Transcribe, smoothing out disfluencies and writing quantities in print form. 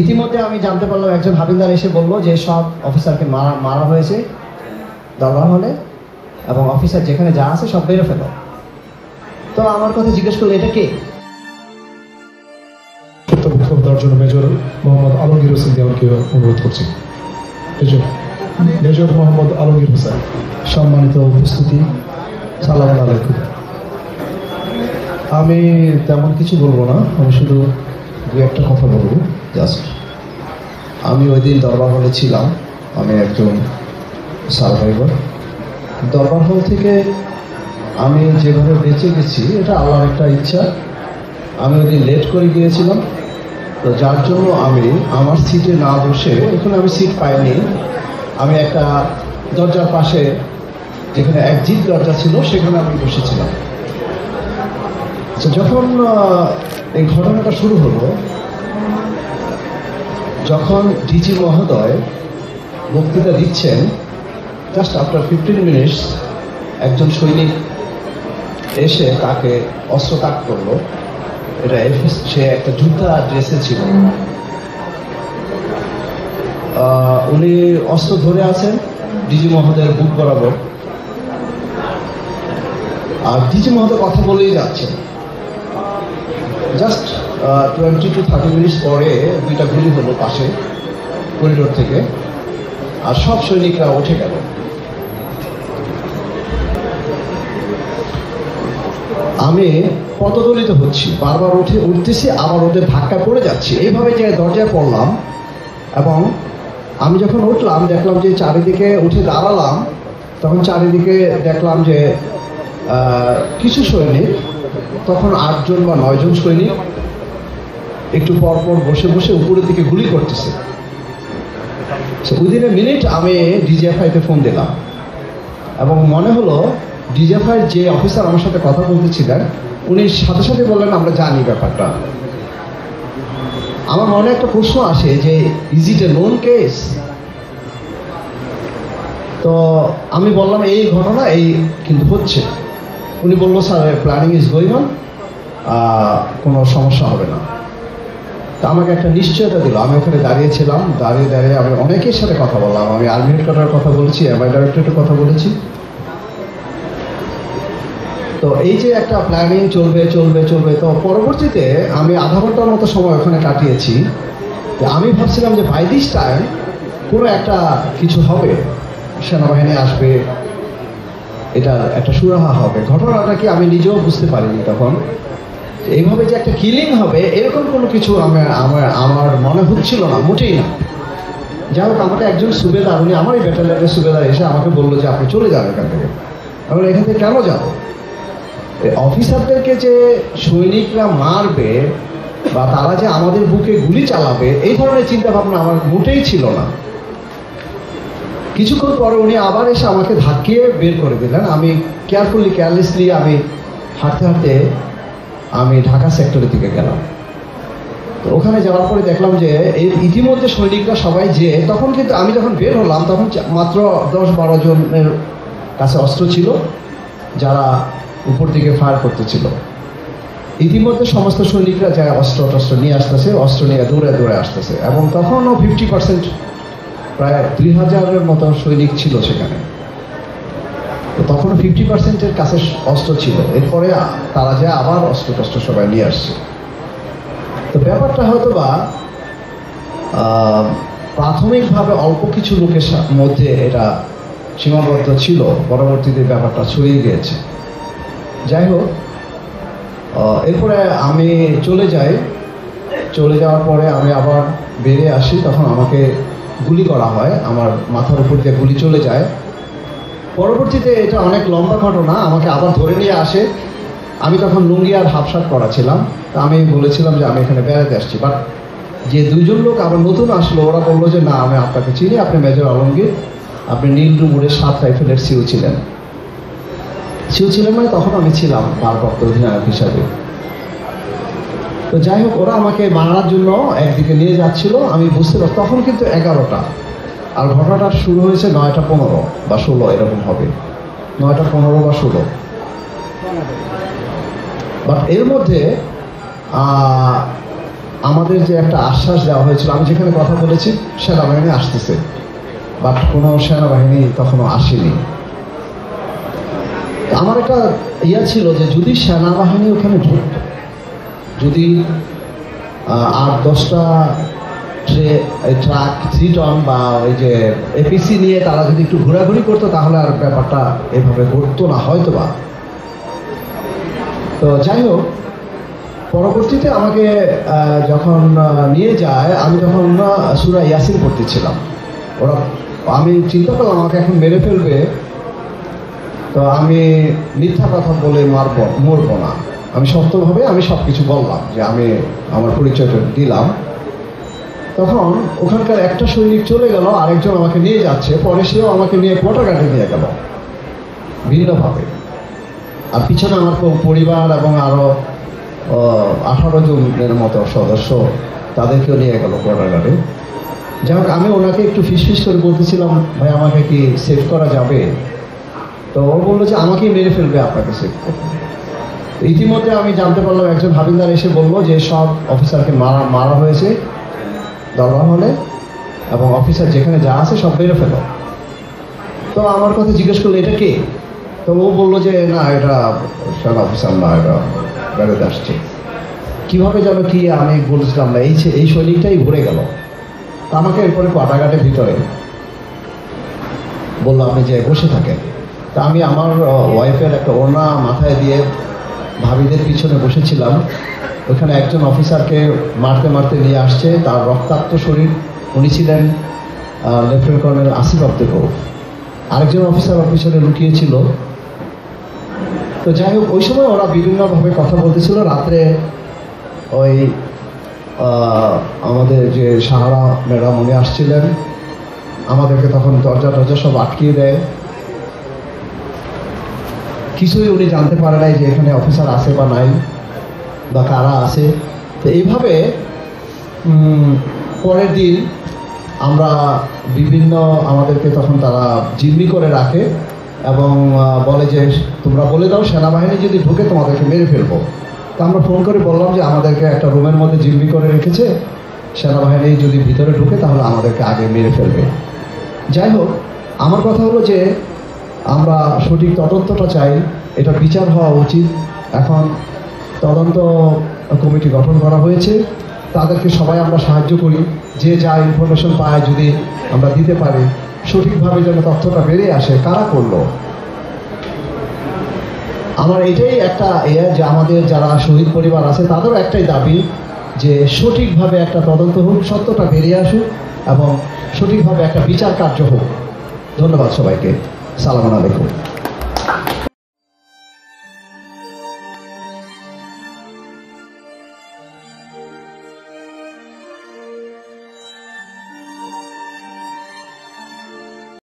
ইতিমধ্যে আমি জানতে পারলাম একজন হাবিলদার এসে বলল যে সব অফিসারকে মারা হয়েছে দরবার হলে, এবং অফিসার যেখানে যা আছে সব বেরো ফেলো। তো আমার কথা জিজ্ঞেস করলো এটা কে? দেওয়ার জন্য মেজর মোহাম্মদ আলমগীর হোসেন দেওয়ানকে অনুরোধ করছি। মেজর মোহাম্মদ আলমগীর হোসেন। সম্মানিত উপস্থিতি, সালাম আলাইকুম। আমি তেমন কিছু বলবো না, আমি শুধু দু একটা কথা বলবো। জাস্ট আমি ওই দিন দরবার হলে ছিলাম, আমি একজন সার্ভাইভার। দরবার হল থেকে আমি যেভাবে বেঁচে গেছি এটা আল্লাহর একটা ইচ্ছা। আমি ওই দিন লেট করে গিয়েছিলাম, তো যার জন্য আমি আমার সিটে না বসে, ওখানে আমি সিট পাইনি, আমি একটা দরজার পাশে যেখানে একজিট দরজা ছিল সেখানে আমি বসেছিলাম। তো যখন এই ঘটনাটা শুরু হলো, যখন ডিজি মহোদয় বক্তৃতা দিচ্ছেন, জাস্ট আফটার 15 মিনিটস একজন সৈনিক এসে তাকে অস্ত্র তাক করলো। এটা সে একটা যুদ্ধা ড্রেসে ছিল। উনি অস্ত্র ধরে আছেন ডিজি মহোদয়ের বুক বরাবর, আর ডিজি মহোদয় কথা বলেই যাচ্ছেন। জাস্ট 20 to 30 মিনিটস পরে দুইটা গুলি হলো পাশে করিডোর থেকে, আর সব সৈনিকরা উঠে গেল। আমি পদদলিত হচ্ছি, বারবার উঠতেছি, আবার ওদের ধাক্কা পড়ে যাচ্ছি, এইভাবে যে দরজায় পড়লাম। এবং আমি যখন উঠলাম দেখলাম যে চারিদিকে উঠে দাঁড়ালাম, তখন চারিদিকে দেখলাম যে কিছু সৈনিক, তখন 8 জন বা 9 জন সৈনিক একটু পরপর বসে বসে উপরের দিকে গুলি করতেছে। উইদিন এ মিনিট আমি ডিজিএফআইতে ফোন দিলাম, এবং মনে হলো ডিজিএফআই যে অফিসার আমার সাথে কথা বলতেছিলেন উনি সাথে সাথে বললেন আমরা জানি ব্যাপারটা। আমার মনে একটা প্রশ্ন আসে যে is it A known case? তো আমি বললাম এই ঘটনা এই কিন্তু হচ্ছে। উনি বললো sir planning is going on, কোনো সমস্যা হবে না। তা আমাকে একটা নিশ্চয়তা দিল। আমি ওখানে দাঁড়িয়েছিলাম, দাঁড়িয়ে আমি অনেকের সাথে কথা বললাম। আমি আর্মি হেডকোয়ার্টারের কথা বলেছি, এমআই ডাইরেক্টরেটের কথা বলেছি। তো এই যে একটা প্ল্যানিং চলবে, তো পরবর্তীতে আমি আধা ঘন্টার মতো সময় ওখানে কাটিয়েছি। আমি ভাবছিলাম যে বাই দিস টাইম কোনো একটা কিছু হবে, সেনাবাহিনী আসবে, এটা একটা সুরাহা হবে। ঘটনাটা কি আমি নিজেও বুঝতে পারিনি তখন, এইভাবে যে একটা কিলিং হবে এরকম কোনো কিছু আমার মনে হচ্ছিল না, মোটেই না। যাই হোক, আমাকে একজন সুবেদার, উনি আমারই ব্যাটালিয়নের সুবেদার, এসে আমাকে বললো যে আপনি চলে যান এখান থেকে। আমি এখান থেকে কেন যাব? অফিসারদেরকে যে সৈনিকরা মারবে বা তারা যে আমাদের বুকে গুলি চালাবে, এই ধরনের চিন্তা ভাবনা আমার মোটেই ছিল না। কিছুক্ষণ পরে উনি আবার এসে আমাকে ধাক্কিয়ে বের করে দিলেন। আমি কেয়ারলেসলি আমি হাঁটতে হাঁটতে আমি ঢাকা সেক্টরের দিকে গেলাম। তো ওখানে যাওয়ার পরে দেখলাম যে ইতিমধ্যে সৈনিকরা সবাই যে, তখন কিন্তু আমি যখন বের হলাম তখন মাত্র 10-12 জনের কাছে অস্ত্র ছিল যারা উপর দিকে ফায়ার করতেছিল। ইতিমধ্যে সমস্ত সৈনিকরা যা অস্ত্র নিয়ে আসতেছে, অস্ত্র নিয়ে দৌড়ে আসতেছে, এবং তখনও 50% প্রায় 2000-এর মতো সৈনিক ছিল সেখানে। তো তখনও 50%-এর কাছে অস্ত্র ছিল। এরপরে তারা যে আবার অস্ত্র সবাই নিয়ে আসছে। তো ব্যাপারটা হয়তো বা প্রাথমিকভাবে অল্প কিছু লোকের মধ্যে এটা সীমাবদ্ধ ছিল, পরবর্তীতে ব্যাপারটা ছড়িয়ে গিয়েছে। যাই হোক, এরপরে আমি চলে যাওয়ার পরে আমি আবার বেরিয়ে আসি, তখন আমাকে গুলি করা হয়, আমার মাথার উপর দিয়ে গুলি চলে যায়। পরবর্তীতে এটা অনেক লম্বা ঘটনা, আমাকে আবার ধরে নিয়ে আসে। আমি তখন লুঙ্গি আর হাফ শার্ট পরা ছিলাম। তা আমি বলেছিলাম যে আমি এখানে বেড়াতে আসছি, বাট যে 2 জন লোক আবার নতুন আসলো, ওরা বললো যে না, আমি আপনাকে চিনি, আপনি মেজর আলমগীর, আপনি নীল ডুমুরের 7 রাইফেলের সিও ছিলেন। মানে তখন আমি ছিলাম ভারপ্রাপ্ত অধিনায়ক হিসাবে। তো যাই হোক, ওরা আমাকে মারার জন্য একদিকে নিয়ে যাচ্ছিল, আমি বুঝতে পারছি তখন কিন্তু 11টা, আর ঘটনাটা শুরু হয়েছে 9টা 15 বা 16 এরকম হবে, 9টা 15 বা 16। বাট এর মধ্যে আমাদের যে একটা আশ্বাস দেওয়া হয়েছিল, আমি যেখানে কথা বলেছি সেনাবাহিনী আসতেছে, বাট কোনো সেনাবাহিনী তখনও আসেনি। আমার একটা ইয়া ছিল যে যদি সেনাবাহিনী ওখানে ঢুকত, যদি 8-10টা ট্রাক 3 টন বা ওই যে এপিসি নিয়ে তারা যদি একটু ঘোরাঘুরি করতো তাহলে আর ব্যাপারটা এভাবে ঘটতো না হয়তো বা। তো যাই হোক, পরবর্তীতে আমাকে যখন নিয়ে যায়, আমি তখন সূরা ইয়াসিন পড়তেছিলাম। আমি চিন্তা করলাম আমাকে এখন মেরে ফেলবে, তো আমি মিথ্যা কথা বলে মরবো না, আমি সত্যভাবে আমি সব কিছু বললাম যে আমি আমার পরিচয়টা দিলাম। তখন ওখানকার একটা সৈনিক চলে গেল, আরেকজন আমাকে নিয়ে যাচ্ছে, পরে সেও আমাকে নিয়ে কোয়ার্টার গার্ডে নিয়ে গেল ভিন্নভাবে। আর পিছনে আমার পরিবার এবং আরো 18 জনের মতো সদস্য, তাদেরকেও নিয়ে গেল কোয়ার্টার গার্ডে। যাই হোক, আমি ওনাকে একটু ফিসফিস করে বলতেছিলাম, ভাই আমাকে কি সেভ করা যাবে? তো ও বললো যে আমাকেই মেরে ফেলবে, আপনাকে সেভ করবে। ইতিমধ্যে আমি জানতে পারলাম একজন হাবিলদার এসে বললো যে সব অফিসারকে মারা হয়েছে দরবার হলে, এবং অফিসার যেখানে যা আছে সব মেরে ফেল। তো আমার কথা জিজ্ঞেস করলো এটা কে? তো ও বললো যে না, এটা সেনা অফিসার না, এটা বেড়াতে আসছে। কীভাবে যেন কি আমি বলছিলাম না, এই সৈনিকটাই ঘুরে গেল। তো আমাকে এরপরে কোয়ার্টারঘাটের ভিতরে বললো আপনি যে বসে থাকেন। তা আমি আমার ওয়াইফের একটা ওড়না মাথায় দিয়ে ভাবিদের পিছনে বসেছিলাম। ওখানে একজন অফিসারকে মারতে মারতে নিয়ে আসছে, তার রক্তাক্ত শরীর। উনি ছিলেন লেফটেন্যান্ট কর্নেল আসিফ আব্দুল রউফ। আরেকজন অফিসার পিছনে লুকিয়েছিল। তো যাই হোক, ওই সময় ওরা বিভিন্নভাবে কথা বলতেছিল। রাত্রে ওই আমাদের যে সাহারা ম্যাডাম উনি আসছিলেন, আমাদেরকে তখন দরজা সব আটকিয়ে দেয়। কিছুই উনি জানতে পারে নাই যে এখানে অফিসার আছে বা নাই বা কারা আছে। তো এইভাবে পরের দিন আমরা আমাদেরকে তখন তারা জিম্মি করে রাখে এবং বলে যে তোমরা বলে দাও সেনাবাহিনী যদি ঢুকে তোমাদেরকে মেরে ফেলবো। তা আমরা ফোন করে বললাম যে আমাদেরকে একটা রুমের মধ্যে জিম্মি করে রেখেছে, সেনাবাহিনী যদি ভিতরে ঢুকে তাহলে আমাদেরকে আগে মেরে ফেলবে। যাই হোক, আমার কথা হলো যে আমরা সঠিক তদন্তটা চাই, এটা বিচার হওয়া উচিত। এখন তদন্ত কমিটি গঠন করা হয়েছে, তাদেরকে সবাই আমরা সাহায্য করি, যে যা ইনফরমেশন পায় যদি আমরা দিতে পারি, সঠিকভাবে যেন তথ্যটা বেরিয়ে আসে কারা করলো। আমার এটাই একটা যে আমাদের যারা শহীদ পরিবার আছে তাদেরও একটাই দাবি যে সঠিকভাবে একটা তদন্ত হোক, সত্যটা বেরিয়ে আসুক এবং সঠিকভাবে একটা বিচার কার্য হোক। ধন্যবাদ সবাইকে। সালাম আলাইকুম।